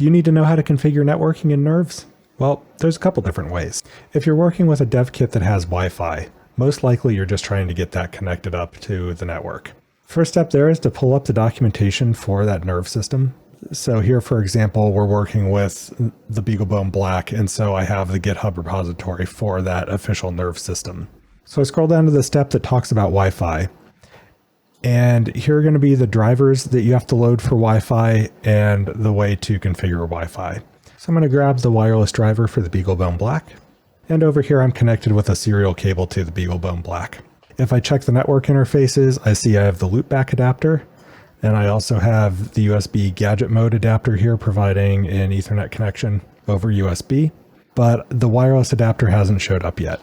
Do you need to know how to configure networking in Nerves? Well, there's a couple different ways. If you're working with a dev kit that has Wi-Fi, most likely you're just trying to get that connected up to the network. First step there is to pull up the documentation for that Nerve system. So here, for example, we're working with the BeagleBone Black, and so I have the GitHub repository for that official Nerve system. So I scroll down to the step that talks about Wi-Fi. And here are going to be the drivers that you have to load for Wi-Fi and the way to configure Wi-Fi. So I'm going to grab the wireless driver for the BeagleBone Black. And over here, I'm connected with a serial cable to the BeagleBone Black. If I check the network interfaces, I see I have the loopback adapter. And I also have the USB gadget mode adapter here providing an Ethernet connection over USB. But the wireless adapter hasn't showed up yet.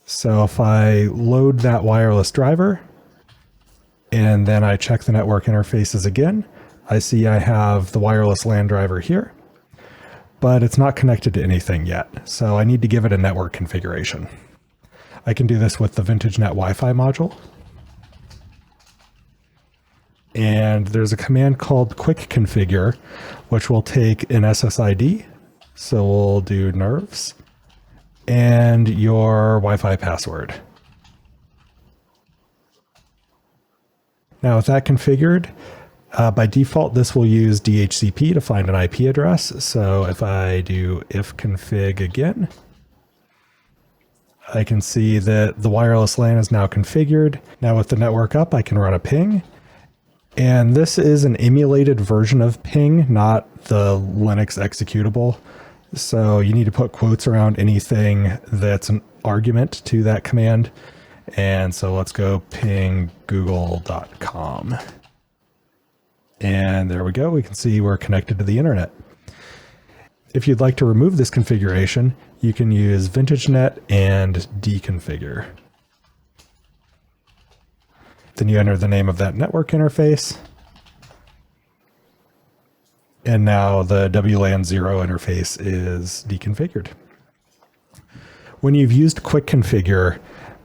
So if I load that wireless driver, and then I check the network interfaces again, I see I have the wireless LAN driver here, but it's not connected to anything yet. So I need to give it a network configuration. I can do this with the VintageNet Wi-Fi module. And there's a command called quick configure, which will take an SSID. So we'll do nerves and your Wi-Fi password. Now with that configured, by default, this will use DHCP to find an IP address. So if I do ifconfig again, I can see that the wireless LAN is now configured. Now with the network up, I can run a ping. And this is an emulated version of ping, not the Linux executable. So you need to put quotes around anything that's an argument to that command. And so let's go ping google.com. And there we go. We can see we're connected to the internet. If you'd like to remove this configuration, you can use VintageNet and deconfigure. Then you enter the name of that network interface. And now the WLAN 0 interface is deconfigured. When you've used quick configure,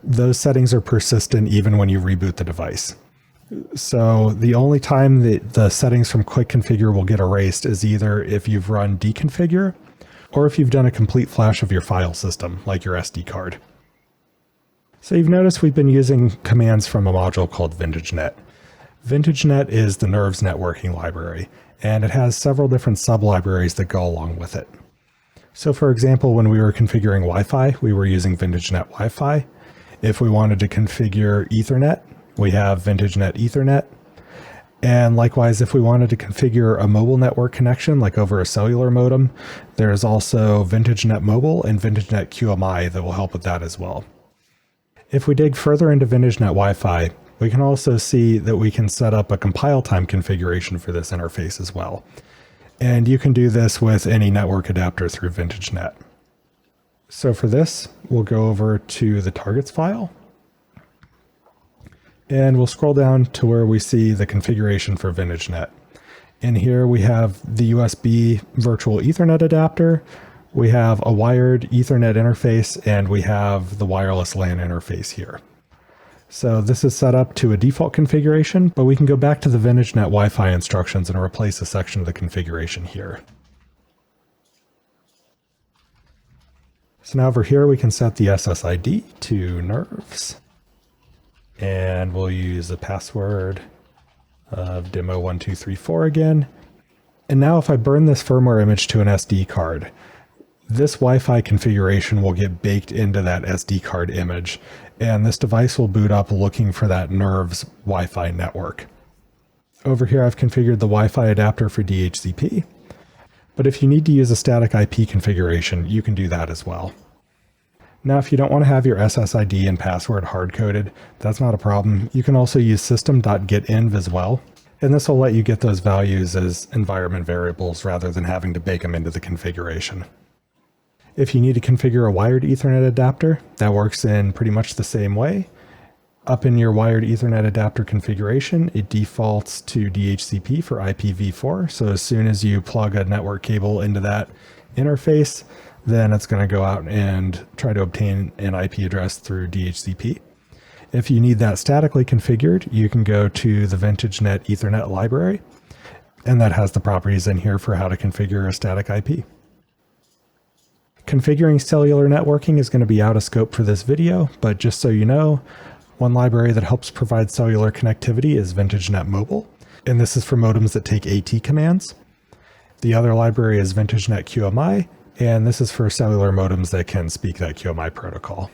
those settings are persistent even when you reboot the device. So the only time that the settings from quick configure will get erased is either if you've run deconfigure or if you've done a complete flash of your file system, like your SD card. So you've noticed we've been using commands from a module called VintageNet. VintageNet is the Nerves networking library, and it has several different sub-libraries that go along with it. So for example, when we were configuring Wi-Fi, we were using VintageNet Wi-Fi. If we wanted to configure Ethernet, we have VintageNet Ethernet. And likewise, if we wanted to configure a mobile network connection, like over a cellular modem, there's also VintageNet Mobile and VintageNet QMI that will help with that as well. If we dig further into VintageNet Wi-Fi, we can also see that we can set up a compile time configuration for this interface as well. And you can do this with any network adapter through VintageNet. So for this, we'll go over to the targets file. And we'll scroll down to where we see the configuration for VintageNet. In here we have the USB virtual Ethernet adapter, we have a wired Ethernet interface, and we have the wireless LAN interface here. So this is set up to a default configuration, but we can go back to the VintageNet Wi-Fi instructions and replace a section of the configuration here. So now over here we can set the SSID to nerves. And we'll use the password of demo1234 again. And now if I burn this firmware image to an SD card, this Wi-Fi configuration will get baked into that SD card image, and this device will boot up looking for that Nerves Wi-Fi network. Over here I've configured the Wi-Fi adapter for DHCP, but if you need to use a static IP configuration, you can do that as well. Now, if you don't want to have your SSID and password hard-coded, that's not a problem. You can also use system.getinv as well, and this will let you get those values as environment variables rather than having to bake them into the configuration. If you need to configure a wired Ethernet adapter, that works in pretty much the same way. Up in your wired Ethernet adapter configuration, it defaults to DHCP for IPv4, so as soon as you plug a network cable into that interface, then it's going to go out and try to obtain an IP address through DHCP. If you need that statically configured, you can go to the VintageNet Ethernet library. And that has the properties in here for how to configure a static IP. Configuring cellular networking is going to be out of scope for this video, but just so you know, one library that helps provide cellular connectivity is VintageNet Mobile, and this is for modems that take AT commands. The other library is VintageNet QMI, and this is for cellular modems that can speak that QMI protocol.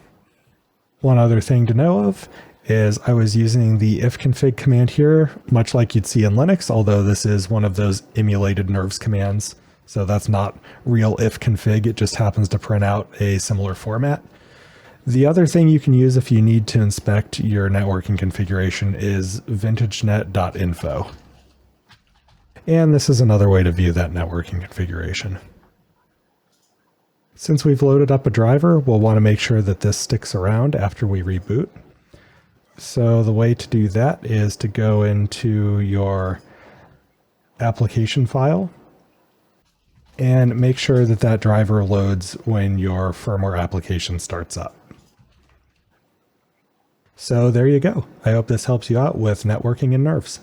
One other thing to know of is I was using the ifconfig command here, much like you'd see in Linux, although this is one of those emulated nerves commands. So that's not real ifconfig, it just happens to print out a similar format. The other thing you can use if you need to inspect your networking configuration is vintagenet.info. And this is another way to view that networking configuration. Since we've loaded up a driver, we'll want to make sure that this sticks around after we reboot. So the way to do that is to go into your application file and make sure that that driver loads when your firmware application starts up. So there you go. I hope this helps you out with networking and nerves.